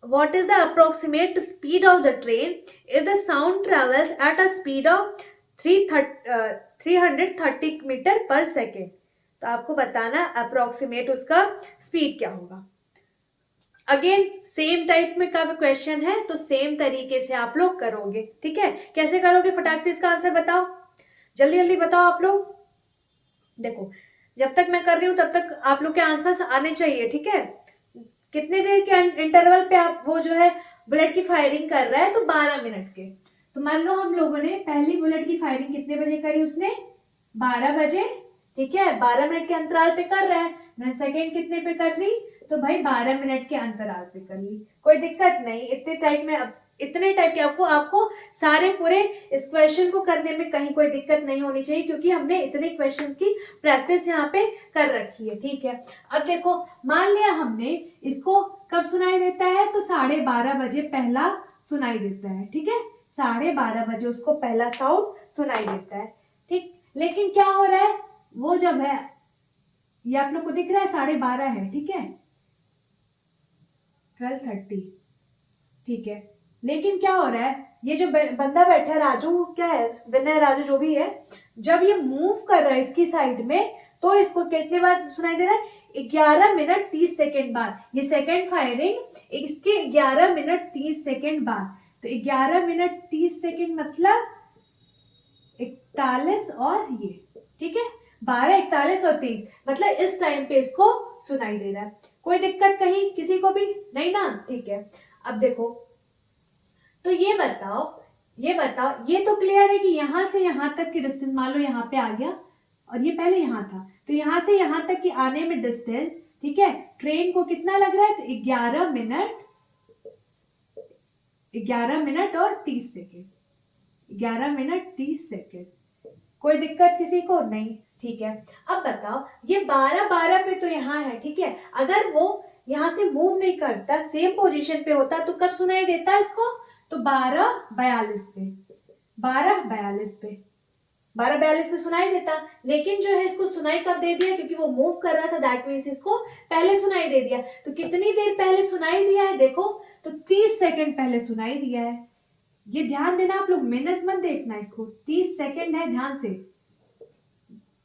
what is the approximate speed of the train if the sound travels at a speed of 330 metre per second. तो आपको बताना approximate उसका speed क्या होगा। Again same type में का क्वेश्चन है, तो सेम तरीके से आप लोग करोगे। ठीक है, कैसे करोगे फटाक से इसका आंसर बताओ, जल्दी जल्दी बताओ आप लोग। देखो जब तक मैं कर रही हूं तब तक आप लोग के आंसर्स आने चाहिए। ठीक है, कितने देर के इंटरवल पे आप वो जो है बुलेट की फायरिंग कर रहा है, तो 12 मिनट के। तो मान लो हम लोगों ने पहली बुलेट की फायरिंग कितने बजे करी, उसने 12 बजे। ठीक है, 12 मिनट के अंतराल पे कर रहा है। सेकेंड कितने पे कर ली, तो भाई 12 मिनट के अंतराल पे कर ली, कोई दिक्कत नहीं। इतने टाइप के आपको सारे पूरे इस क्वेश्चन को करने में कहीं कोई दिक्कत नहीं होनी चाहिए, क्योंकि हमने इतने क्वेश्चंस की प्रैक्टिस यहाँ पे कर रखी है। ठीक है, अब देखो मान लिया हमने इसको कब सुनाई देता है, तो 12:30 बजे पहला सुनाई देता है। ठीक है, 12:30 बजे उसको पहला साउंड सुनाई देता है। ठीक, लेकिन क्या हो रहा है, वो जब है ये आप लोग को दिख रहा है 12:30 है। ठीक है, 12:30। ठीक है, लेकिन क्या हो रहा है, ये जो बंदा बैठा है राजू, क्या है विनय राजू जो भी है, जब ये मूव कर रहा है इसकी साइड में, तो इसको कितने बार सुनाई दे रहा है, 11 मिनट 30 सेकेंड बाद। ये सेकेंड फायरिंग इसके 11 मिनट 30 सेकेंड बाद। तो 11 मिनट 30 सेकेंड मतलब 41 और ये, ठीक है 12, 41 और 30, मतलब इस टाइम पे इसको सुनाई दे रहा है। कोई दिक्कत कहीं किसी को भी नहीं ना। ठीक है, अब देखो तो ये बताओ ये तो क्लियर है कि यहां से यहां तक की डिस्टेंस, मान लो यहाँ पे आ गया और ये पहले यहाँ था, तो यहाँ से यहाँ तक की आने में डिस्टेंस, ठीक है, ट्रेन को कितना लग रहा है, तो 11 मिनट और 30 सेकेंड, 11 मिनट 30 सेकेंड। कोई दिक्कत किसी को नहीं। ठीक है, अब बताओ ये 12 पे तो यहाँ है। ठीक है, अगर वो यहाँ से मूव नहीं करता, सेम पोजीशन पे होता, तो कब सुनाई देता है इसको, तो 12:42 पे, 12:42 पे सुनाई देता। लेकिन जो है इसको सुनाई कब दे दिया, क्योंकि वो मूव कर रहा था, दैट मीन्स इसको पहले सुनाई दे दिया। तो कितनी देर पहले सुनाई दिया है, देखो तो 30 सेकेंड पहले सुनाई दिया है। ये ध्यान देना आप लोग, मिनट मत देखना इसको, 30 सेकेंड है, ध्यान से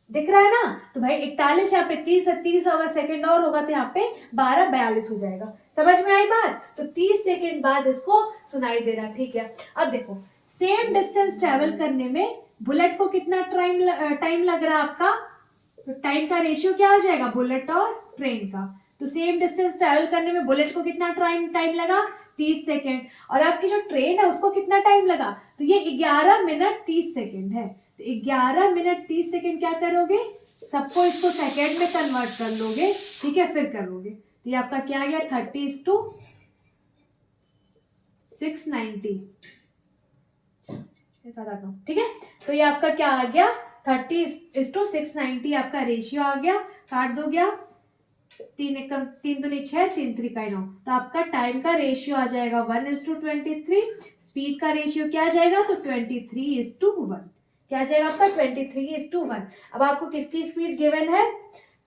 दिख रहा है ना। तो भाई 41 यहाँ पे 30 होगा, सेकेंड और होगा, तो यहाँ पे 12:42 हो जाएगा। समझ में आई बात, तो 30 सेकेंड बाद इसको सुनाई दे रहा। ठीक है, अब देखो सेम डिस्टेंस ट्रेवल करने में बुलेट को कितना टाइम लग रहा है आपका, तो टाइम का रेशियो क्या आ जाएगा बुलेट और ट्रेन का। तो सेम डिस्टेंस ट्रेवल करने में बुलेट को कितना टाइम लगा, 30 सेकेंड, और आपकी जो ट्रेन है उसको कितना टाइम लगा, तो ये 11 मिनट 30 सेकेंड है। तो 11 मिनट 30 सेकेंड क्या करोगे, सबको इसको सेकेंड में कन्वर्ट कर लोगे। ठीक है, फिर करोगे, तो ये आपका क्या आ गया, 30:690। ठीक है, तो ये आपका क्या आ गया, 30:690 आपका रेशियो आ गया। काट दो गया, 3 दूनी 6, 3 त्रिका 9, तो आपका टाइम का रेशियो आ जाएगा 1:23। स्पीड का रेशियो क्या आ जाएगा, तो 23:1। क्या आ जाएगा आपका 23:1। अब आपको किसकी स्पीड गिवन है,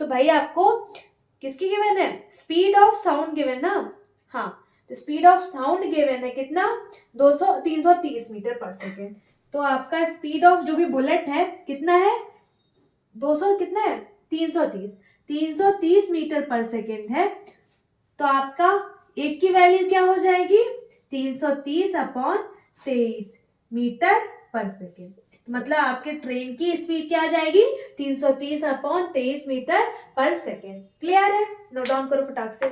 तो भाई आपको किसकी गिवन है, स्पीड ऑफ साउंड गिवन ना। हाँ, तो स्पीड ऑफ साउंड गिवन है कितना, 330 मीटर पर सेकेंड। तो आपका स्पीड ऑफ जो भी बुलेट है कितना है, 200 कितना है, 330 मीटर पर सेकेंड है। तो आपका एक की वैल्यू क्या हो जाएगी, 330/23 मीटर पर सेकेंड। मतलब आपके ट्रेन की स्पीड क्या आ जाएगी, 330/23 मीटर पर सेकेंड। क्लियर है, नोट डाउन करो फटाक से।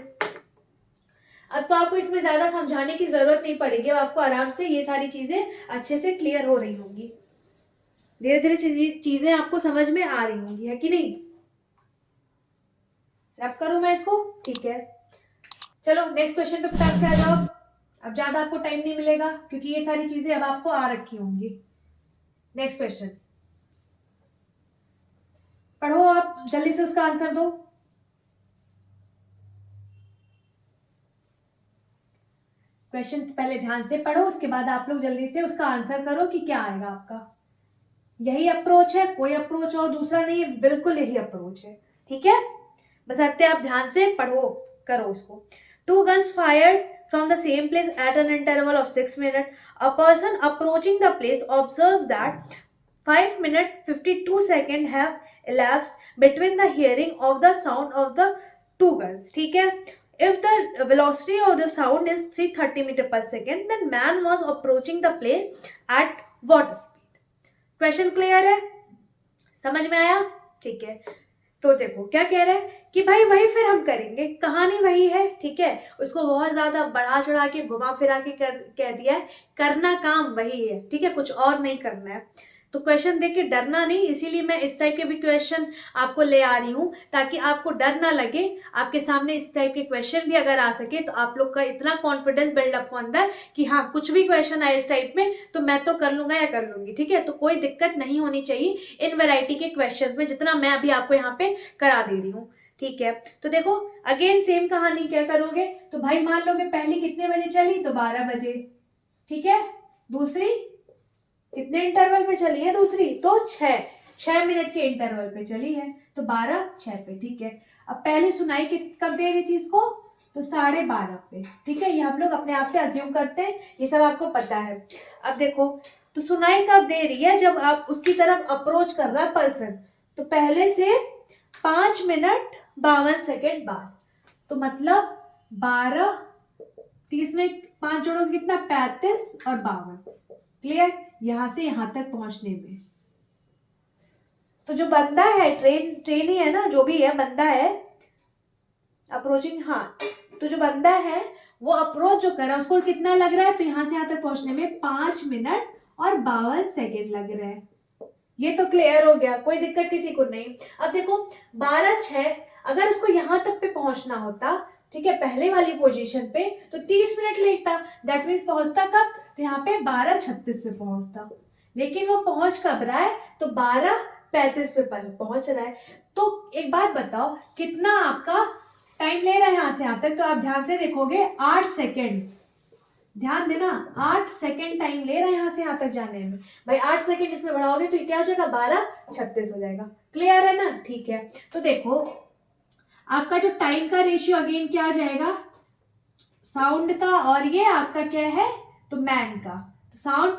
अब तो आपको इसमें ज्यादा समझाने की जरूरत नहीं पड़ेगी, अब आपको आराम से ये सारी चीजें अच्छे से क्लियर हो रही होंगी, धीरे धीरे चीजें आपको समझ में आ रही होंगी, है कि नहीं। रब करूं मैं इसको, ठीक है। चलो नेक्स्ट क्वेश्चन पे फटाक से आ जाओ, अब ज्यादा आपको टाइम नहीं मिलेगा, क्योंकि ये सारी चीजें अब आपको आ रखी होंगी। नेक्स्ट क्वेश्चन पढ़ो आप, जल्दी से उसका आंसर दो। क्वेश्चन पहले ध्यान से पढ़ो, उसके बाद आप लोग जल्दी से उसका आंसर करो कि क्या आएगा आपका। यही अप्रोच है, कोई अप्रोच और दूसरा नहीं है, बिल्कुल यही अप्रोच है, ठीक है। बशर्ते आप ध्यान से पढ़ो, करो उसको। 2 guns fired from the same place at an interval of 6 minutes. A person approaching the place observes that 5 minutes 52 seconds have elapsed between the hearing of the sound of the 2 guns. ठीक है। If the velocity of the sound is 330 meter per second, then man was approaching the place at what speed? Question clear है, समझ में आया? ठीक है। तो देखो क्या कह रहा है कि भाई वही फिर हम करेंगे, कहानी वही है, ठीक है। उसको बहुत ज्यादा बढ़ा चढ़ा के घुमा फिरा के कह दिया है, करना काम वही है, ठीक है, कुछ और नहीं करना है। तो क्वेश्चन देख के डरना नहीं, इसीलिए मैं इस टाइप के भी क्वेश्चन आपको ले आ रही हूँ ताकि आपको डर ना लगे। आपके सामने इस टाइप के क्वेश्चन भी अगर आ सके तो आप लोग का इतना कॉन्फिडेंस बिल्डअप हो अंदर कि हाँ कुछ भी क्वेश्चन आए इस टाइप में तो मैं तो कर लूंगा या कर लूंगी, ठीक है। तो कोई दिक्कत नहीं होनी चाहिए इन वैरायटी के क्वेश्चन में, जितना मैं अभी आपको यहाँ पे करा दे रही हूँ, ठीक है। तो देखो अगेन सेम कहानी, क्या करोगे तो भाई मान लोगे पहली कितने बजे चली तो 12 बजे, ठीक है। दूसरी कितने इंटरवल पे चली है, दूसरी तो 6 मिनट के इंटरवल पे चली है, तो 12 6 पे, ठीक है। अब पहले सुनाई कब दे रही थी इसको, तो 12:30 पे, ठीक है। ये हम लोग अपने आप से अज्यूम करते हैं, ये सब आपको पता है। अब देखो तो सुनाई कब दे रही है, जब आप उसकी तरफ अप्रोच कर रहा है पर्सन, तो पहले से 5 मिनट 52 सेकेंड बाद, तो मतलब 12:30 में 5 जोड़ोगे कितना, 35 और 52, क्लियर। यहां से यहां तक पहुंचने में तो जो बंदा है, ट्रेन ही है ना, जो भी है बंदा है अप्रोचिंग, हाँ, तो जो बंदा है वो अप्रोच जो कर रहा है उसको कितना लग रहा है, तो यहां से यहां तक पहुंचने में 5 मिनट और 52 सेकेंड लग रहे हैं। ये तो क्लियर हो गया, कोई दिक्कत किसी को नहीं। अब देखो 12:06 अगर उसको यहां तक पे पहुंचना होता, ठीक है, पहले वाली पोजीशन पे, तो 30 मिनट लगता, दैट मीन्स पहुंचता कब, तो यहाँ पे 12:36 पे पहुंचता। लेकिन वो पहुंच कब रहा है, तो 12:35 पे पहुंच रहा है। तो एक बात बताओ कितना आपका टाइम ले रहा है यहाँ से यहाँ तक, तो आप ध्यान से देखोगे 8 सेकेंड, ध्यान देना 8 सेकेंड टाइम ले रहा है यहाँ से यहाँ तक जाने में। भाई 8 सेकेंड इसमें बढ़ाओगे तो ये क्या हो जाएगा, 12:36 हो जाएगा, क्लियर है ना, ठीक है। तो देखो आपका जो टाइम का रेशियो अगेन क्या आ जाएगा, साउंड का और ये आपका क्या है, तो मैन का। तो साउंड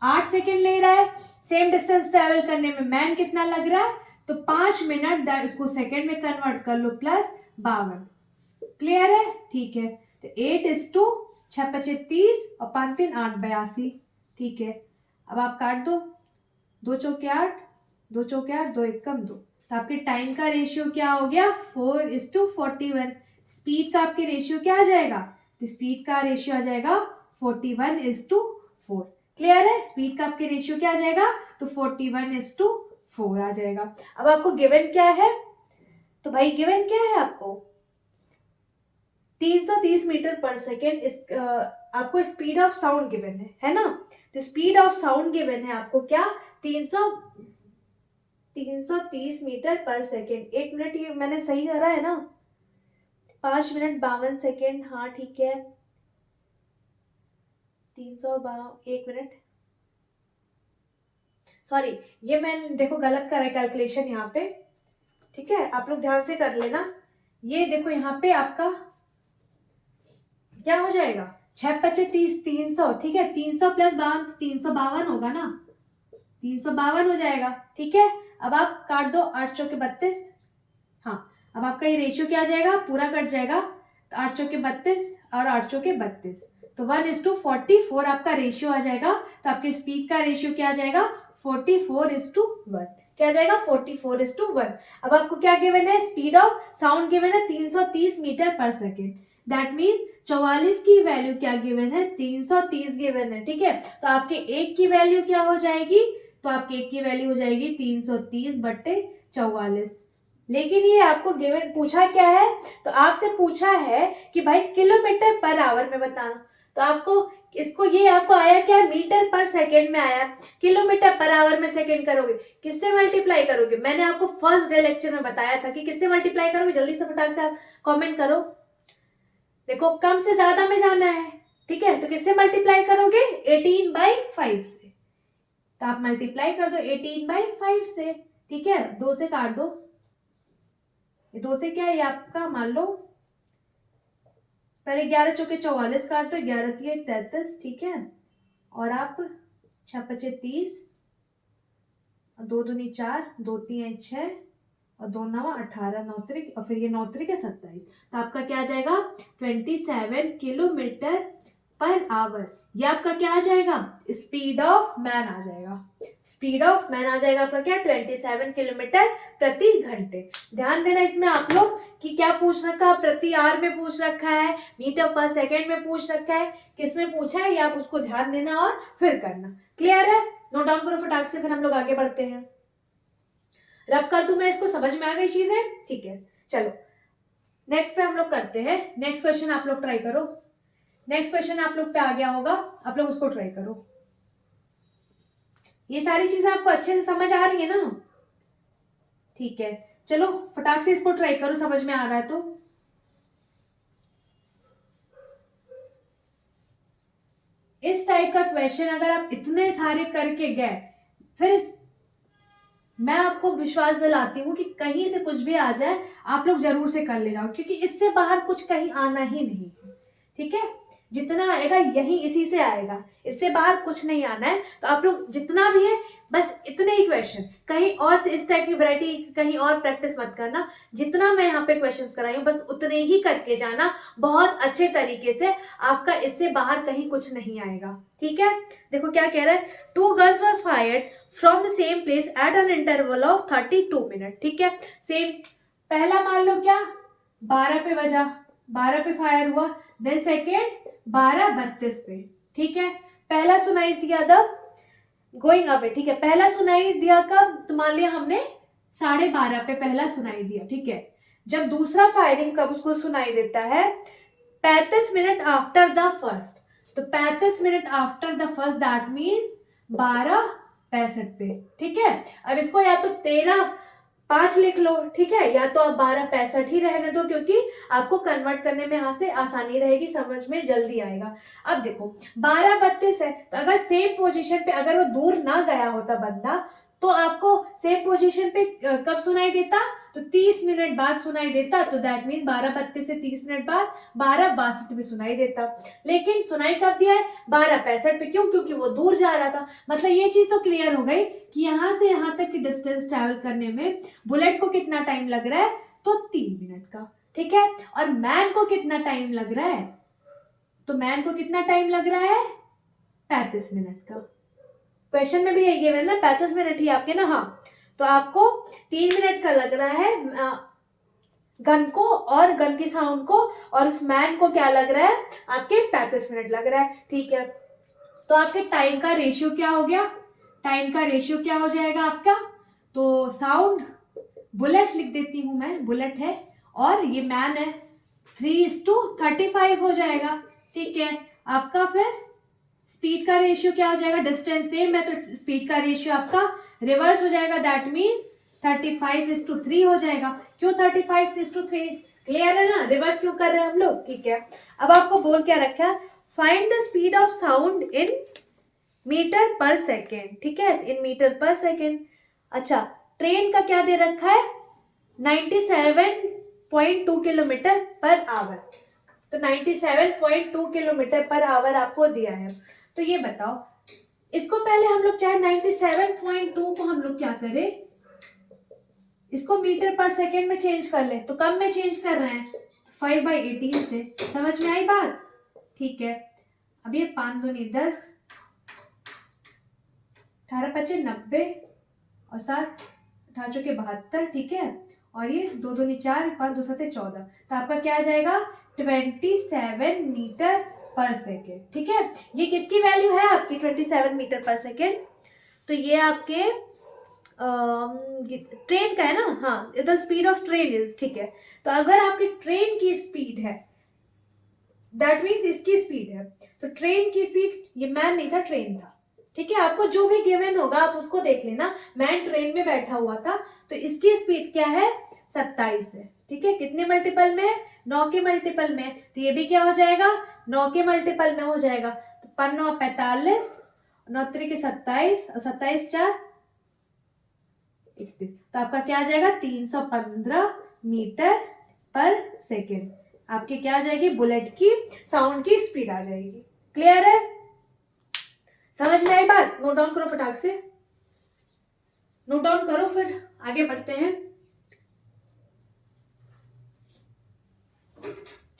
8 सेकेंड ले रहा है, सेम डिस्टेंस ट्रेवल करने में मैन कितना लग रहा है, तो 5 मिनट, उसको सेकेंड में कन्वर्ट कर लो, प्लस 52, क्लियर है, ठीक है। तो 8:6:25 और 5 3 8 82, ठीक है। अब आप काट दो, 2 चौके 8, 2 चौके 8, 2 1 2, तो आपके टाइम का रेशियो क्या हो गया, 4:41। स्पीड का आपके रेशियो क्या आ जाएगा, तो स्पीड का रेशियो आ जाएगा 41:4, क्लियर है। स्पीड का आपके रेशियो क्या आ जाएगा, तो 41:4 आ जाएगा। अब आपको गिवन क्या है, तो भाई गिवन क्या है आपको, 330 मीटर पर सेकेंड आपको स्पीड ऑफ साउंड गिवन है ना। तो स्पीड ऑफ साउंड गिवन है आपको क्या, 330 मीटर पर सेकेंड। 1 मिनट, ये मैंने सही करा है ना, 5 मिनट 52 सेकेंड, हाँ ठीक है, 1 मिनट, सॉरी ये मैंने देखो गलत करा है कैलकुलेशन यहाँ पे, ठीक है, आप लोग ध्यान से कर लेना। ये देखो यहाँ पे आपका क्या हो जाएगा, 6×5 = 300, ठीक है, 300 प्लस 52 352 होगा ना, 352 हो जाएगा, ठीक है। अब आप काट दो, 8 चौके 32, हाँ, अब आपका ये रेशियो क्या आ जाएगा, पूरा कट जाएगा, तो 8 चौके 32 और 8 चौके 32, तो 1:44 आपका रेशियो आ जाएगा। तो आपके स्पीड का रेशियो क्या आ जाएगा, 44:1, क्या आ जाएगा, 44:1। अब आपको क्या गिवन है, स्पीड ऑफ साउंड गिवन है 330 metre per second, that means 44 की वैल्यू क्या गिवन है, 330 गिवन है, ठीक है। तो आपके एक की वैल्यू क्या हो जाएगी, तो आपके एक की वैल्यू हो जाएगी 330/44। लेकिन ये आपको गिवन पूछा क्या है, तो आपसे पूछा है कि भाई किलोमीटर पर आवर में बताना, तो आपको इसको, ये आपको आया क्या, मीटर पर सेकेंड में आया, किलोमीटर पर आवर में सेकेंड करोगे, किससे मल्टीप्लाई करोगे, मैंने आपको फर्स्ट डे लेक्चर में बताया था कि किससे मल्टीप्लाई करोगे, जल्दी से फटाक से आप कमेंट करो। देखो कम से ज्यादा में जाना है, ठीक है, तो किससे मल्टीप्लाई करोगे? 18/5 से। तो आप मल्टीप्लाई कर दो 18/5 से, ठीक है, 2 से काट दो, 2 से क्या है ये आपका, मान लो पहले 11 चौके 44 काट दो, 11 तिये 33, ठीक है, और आप 6 पचे 30, 2 दूनी 4, 2 तिये 6 और 2 नवा 18, 9 त्रिक और फिर ये 9 त्रिक 27, तो आपका क्या आ जाएगा 27 किलोमीटर पर आवर। ये आपका क्या आ जाएगा? स्पीड ऑफ मैन आ जाएगा। स्पीड ऑफ मैन आ जाएगा आपका क्या? 27 किलोमीटर प्रति घंटे। ध्यान देना इसमें आप लोग कि क्या पूछ रखा, प्रति आवर में पूछ रखा है, मीटर पर सेकेंड में पूछ रखा है, किसमें पूछा है, ये आप उसको ध्यान देना और फिर करना। क्लियर है? नोट डाउन करो फटाक से, फिर हम लोग आगे बढ़ते हैं। रब कर दूं मैं इसको, समझ में आ गई चीजें? ठीक है, चलो नेक्स्ट पे हम लोग करते हैं। नेक्स्ट क्वेश्चन आप लोग ट्राई करो। नेक्स्ट क्वेश्चन आप लोग पे आ गया होगा, आप लोग उसको ट्राई करो। ये सारी चीजें आपको अच्छे से समझ आ रही है ना? ठीक है, चलो फटाक से इसको ट्राई करो, समझ में आ रहा है तो। इस टाइप का क्वेश्चन अगर आप इतने सारे करके गए, फिर मैं आपको विश्वास दिलाती हूँ कि कहीं से कुछ भी आ जाए आप लोग जरूर से कर ले जाओ, क्योंकि इससे बाहर कुछ कहीं आना ही नहीं है। ठीक है, जितना आएगा यही इसी से आएगा, इससे बाहर कुछ नहीं आना है। तो आप लोग जितना भी है बस इतने ही क्वेश्चन, कहीं और से इस टाइप की वैरायटी कहीं और प्रैक्टिस मत करना। जितना मैं यहाँ पे क्वेश्चंस कराई हूँ बस उतने ही करके जाना बहुत अच्छे तरीके से, आपका इससे बाहर कहीं कुछ नहीं आएगा। ठीक है, देखो क्या कह रहा है, 2 girls were fired from the same place at an interval of 32 minute. ठीक है, सेम, पहला मान लो क्या 12 पे बजा, 12 पे फायर हुआ, देन सेकेंड 12:32 पे। ठीक है, पहला सुनाई दिया तब गोइंग अवे। ठीक है, पहला सुनाई दिया कब? तो मान लिया हमने 12:30 पे पहला सुनाई दिया। ठीक है, जब दूसरा फायरिंग कब उसको सुनाई देता है? 35 मिनट आफ्टर द फर्स्ट। तो 35 minute after the first, that means 12:65 पे। ठीक है, अब इसको या तो 13:05 लिख लो, ठीक है, या तो आप 12:65 ही रहने दो, क्योंकि आपको कन्वर्ट करने में यहाँ से आसानी रहेगी, समझ में जल्दी आएगा। अब देखो 12:32 है, तो अगर सेम पोजीशन पे अगर वो दूर ना गया होता बंदा, तो आपको सेम पोजीशन पे कब सुनाई देता? तो 30 मिनट बाद सुनाई देता। तो दैट मीन 12:32 से 30 मिनट बाद 12:62 में सुनाई देता। लेकिन सुनाई कब दिया है? 12:65 पे। क्यों? क्योंकि वो दूर जा रहा था। मतलब ये चीज तो क्लियर हो गई कि यहाँ से यहाँ तक की डिस्टेंस ट्रेवल करने में बुलेट को कितना टाइम लग रहा है? तो 3 मिनट का। ठीक है, और मैन को कितना टाइम लग रहा है? तो मैन को कितना टाइम लग रहा है? 35 मिनट का। क्वेश्चन में भी यही है ना, 35 मिनट ही आपके ना। हाँ, तो आपको 3 मिनट का लग रहा है गन को और गन की साउंड को, और उस मैन को क्या लग रहा है? आपके 35 मिनट लग रहा है। ठीक है, तो आपके टाइम का रेशियो क्या हो गया? टाइम का रेशियो क्या हो जाएगा आपका? तो साउंड, बुलेट लिख देती हूं मैं, बुलेट है और ये मैन है, 3:35 हो जाएगा। ठीक है, आपका फिर स्पीड का रेशियो क्या हो जाएगा? डिस्टेंस सेम है तो स्पीड का रेशियो आपका रिवर्स हो जाएगा, दैट मीन्स 35:3 हो जाएगा। क्यों 35:3? क्लियर है ना, रिवर्स क्यों कर रहे हैं हम लोग? ठीक है, अब आपको बोल क्या रखा है? Find the speed of sound in metre per second. ठीक है, इन मीटर पर सेकेंड। अच्छा, ट्रेन का क्या दे रखा है? 97.2 किलोमीटर पर आवर। तो 97.2 किलोमीटर पर आवर आपको दिया है। तो ये बताओ, इसको पहले हम लोग चाहे 97.2 को हम लोग क्या करें, इसको मीटर पर सेकेंड में चेंज कर ले। तो कब में चेंज कर रहे हैं? 5/18 से। समझ में आई बात? ठीक है, अब ये 5 दूनी 10, 18 पचे 90 और 7 18 चौके 72। ठीक है, और ये 2 दूनी 4, 5 2 7 14। तो आपका क्या आ जाएगा? 27 मीटर पर सेकेंड। ठीक है, ये किसकी वैल्यू है? आपकी 27 मीटर पर सेकेंड। तो ये आपके ट्रेन का है ना? हाँ, the speed of train is. ठीक है, तो अगर आपकी ट्रेन की स्पीड है, दैट मीन्स इसकी स्पीड है, तो ट्रेन की स्पीड, ये मैन नहीं था, ट्रेन था। ठीक है, आपको जो भी गिवन होगा आप उसको देख लेना। मैन ट्रेन में बैठा हुआ था, तो इसकी स्पीड क्या है? 27 है। ठीक है, कितने मल्टीपल में? 9 के मल्टीपल में, तो ये भी क्या हो जाएगा? 9 के मल्टीपल में हो जाएगा, तो 5 9 45, 9 3 27, और 27 4 31, तो आपका क्या आ जाएगा 315 मीटर पर सेकेंड। आपकी क्या आ जाएगी, बुलेट की साउंड की स्पीड आ जाएगी। क्लियर है, समझ में आई बात? नोट डाउन करो फटाक से, नोट डाउन करो, फिर आगे बढ़ते हैं।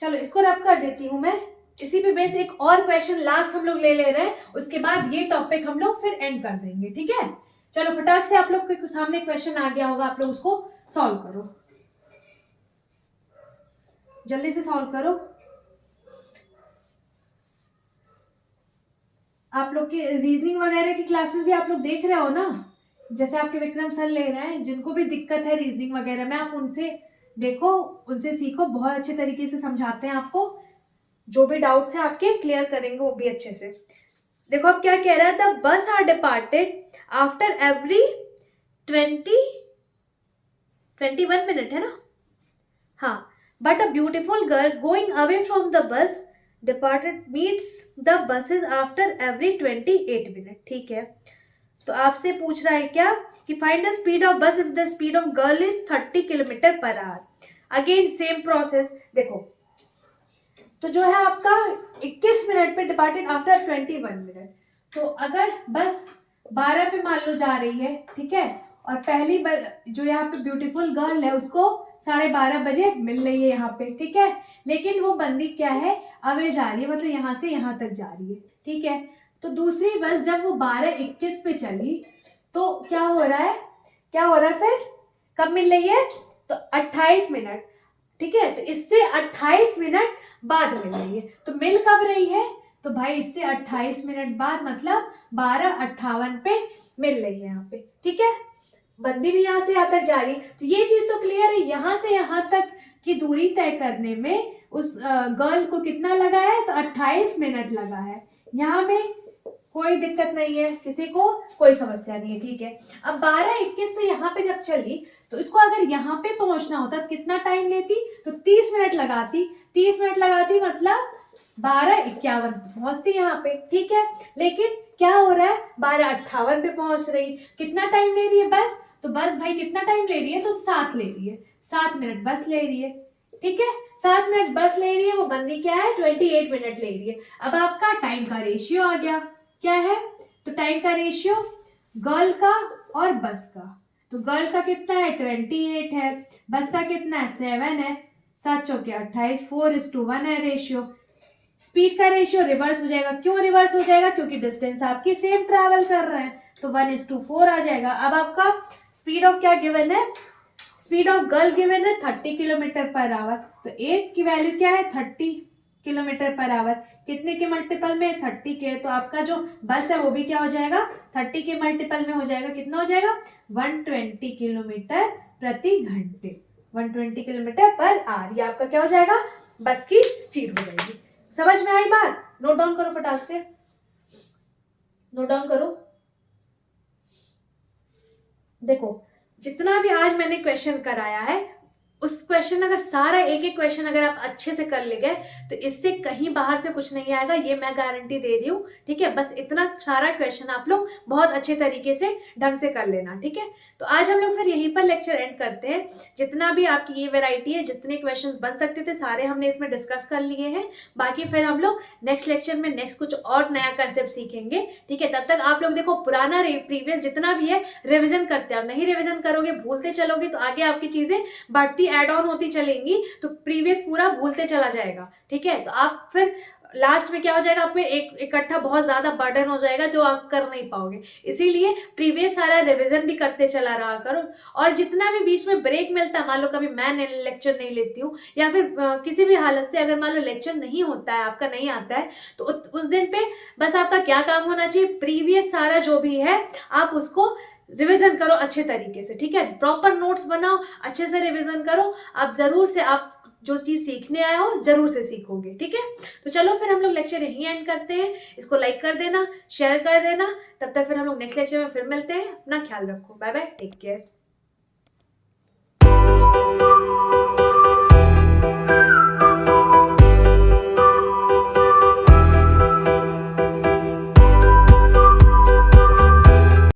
चलो इसको रब कर देती हूं मैं। इसी पे बेस एक और क्वेश्चन लास्ट हम लोग ले रहे हैं, उसके बाद ये टॉपिक हम लोग फिर एंड कर देंगे, ठीक है? चलो फटाक से आप लोग के सामने क्वेश्चन आ गया होगा, आप लोग उसको सॉल्व करो, जल्दी से सॉल्व करो। आप लोग की रीजनिंग वगैरह की क्लासेस भी आप लोग देख रहे हो ना, जैसे आपके विक्रम सर ले रहे हैं, जिनको भी दिक्कत है रीजनिंग वगैरह में, आप उनसे देखो, उनसे सीखो, बहुत अच्छे तरीके से समझाते हैं आपको, जो भी डाउट्स है आपके क्लियर करेंगे वो भी अच्छे से। देखो अब क्या कह रहा है, the bus are departed after every 21 minute है ना, हाँ, but a beautiful girl going away from the bus departed meets the buses after every 28 minute, ठीक है? तो आपसे पूछ रहा है क्या कि find the speed of bus if the speed of girl is 30 kilometre per hour. Again same process, देखो तो जो है आपका 21 मिनट पे डिपार्टेड आफ्टर 21 मिनट, तो अगर बस 12 पे मान लो जा रही है, ठीक है, और पहली जो यहाँ पे ब्यूटीफुल गर्ल है उसको 12:30 बजे मिल रही है यहाँ पे, ठीक है, लेकिन वो बंदी क्या है, अवे जा रही है, मतलब यहाँ से यहाँ तक जा रही है, ठीक है? तो दूसरी बस जब वो 12:21 पे चली तो क्या हो रहा है, फिर कब मिल रही है, तो 28 मिनट, ठीक है? तो इससे 28 मिनट बाद मिल रही है, तो मिल कब रही है, तो भाई इससे 28 मिनट बाद, मतलब 12:58 पे मिल रही है यहाँ पे, ठीक है? बंदी भी यहाँ से यहाँ तक जा रही, तो ये चीज तो क्लियर है, यहाँ से यहाँ तक की दूरी तय करने में उस गर्ल को कितना लगा है, तो 28 मिनट लगा है। यहाँ में कोई दिक्कत नहीं है, किसी को कोई समस्या नहीं है, ठीक है? अब 12:21 तो यहाँ पे जब चली, तो इसको अगर यहाँ पे पहुंचना होता तो कितना टाइम लेती, तो 30 मिनट लगाती, 30 मिनट लगाती, मतलब 12:51 पहुंचती यहाँ पे, ठीक है? लेकिन क्या हो रहा है, 12:58 पे पहुंच रही, कितना टाइम ले रही है बस, तो बस भाई कितना टाइम ले रही है, तो 7 ले रही है, 7 मिनट बस ले रही है, ठीक है? 7 मिनट बस ले रही है, वो बंदी क्या है 28 मिनट ले रही है। अब आपका टाइम का रेशियो आ गया, क्या है, तो टाइम का रेशियो गर्ल का और बस का, तो गर्ल का कितना है 28 है, बस का कितना है 7 है, 7 चौके 28, 4:1 है रेशियो। स्पीड का रेशियो रिवर्स हो जाएगा, क्यों रिवर्स हो जाएगा, क्योंकि डिस्टेंस आपकी सेम ट्रैवल कर रहे हैं, तो 1:4 आ जाएगा। अब आपका स्पीड ऑफ क्या गिवन है, स्पीड ऑफ गर्ल गिवन है 30 किलोमीटर पर आवर, तो 8 की वैल्यू क्या है 30 किलोमीटर पर आवर, कितने के मल्टीपल में 30 के, तो आपका जो बस है वो भी क्या हो जाएगा 30 के मल्टीपल में हो जाएगा, कितना हो जाएगा 120 किलोमीटर प्रति घंटे, 120 किलोमीटर पर आवर, ये आपका क्या हो जाएगा बस की स्पीड हो जाएगी। समझ में आई बात? नोट डाउन करो फटाक से, नोट डाउन करो। देखो जितना भी आज मैंने क्वेश्चन कराया है, उस क्वेश्चन अगर सारा एक एक क्वेश्चन अगर आप अच्छे से कर ले गए तो इससे कहीं बाहर से कुछ नहीं आएगा, ये मैं गारंटी दे रही हूँ, ठीक है? बस इतना सारा क्वेश्चन आप लोग बहुत अच्छे तरीके से ढंग से कर लेना, ठीक है? तो आज हम लोग फिर यहीं पर लेक्चर एंड करते हैं। जितना भी आपकी ये वैरायटी है, जितने क्वेश्चन बन सकते थे सारे हमने इसमें डिस्कस कर लिए हैं, बाकी फिर हम लोग नेक्स्ट लेक्चर में नेक्स्ट कुछ और नया कंसेप्ट सीखेंगे, ठीक है? तब तक आप लोग देखो पुराना प्रीवियस जितना भी है रिविजन करते हैं, और नहीं रिविजन करोगे भूलते चलोगे तो आगे आपकी चीजें बढ़ती ऐड ऑन होती चलेंगी, तो प्रीवियस पूरा भूलते चला जाएगा, ठीक है? तो आप फिर लास्ट में क्या हो जाएगा, आप में एक इकट्ठा बहुत ज्यादा बर्डन हो जाएगा जो आप कर नहीं पाओगे, इसीलिए प्रीवियस सारा रिवीजन भी करते चला रहा करो। और जितना भी बीच में ब्रेक मिलता है, मान लो कभी मैं लेक्चर नहीं लेती हूँ या फिर किसी भी हालत से अगर मान लो लेक्चर नहीं होता है, आपका नहीं आता है, तो उस दिन पे बस आपका क्या काम होना चाहिए, प्रीवियस सारा जो भी है आप उसको रिवीजन करो अच्छे तरीके से, ठीक है? प्रॉपर नोट्स बनाओ, अच्छे से रिवीजन करो, आप जरूर से आप जो चीज सीखने आए हो जरूर से सीखोगे, ठीक है? तो चलो फिर हम लोग लेक्चर यहीं एंड करते हैं, इसको लाइक कर देना, शेयर कर देना, तब तक फिर हम लोग नेक्स्ट लेक्चर में फिर मिलते हैं। अपना ख्याल रखो, बाय बाय, टेक केयर।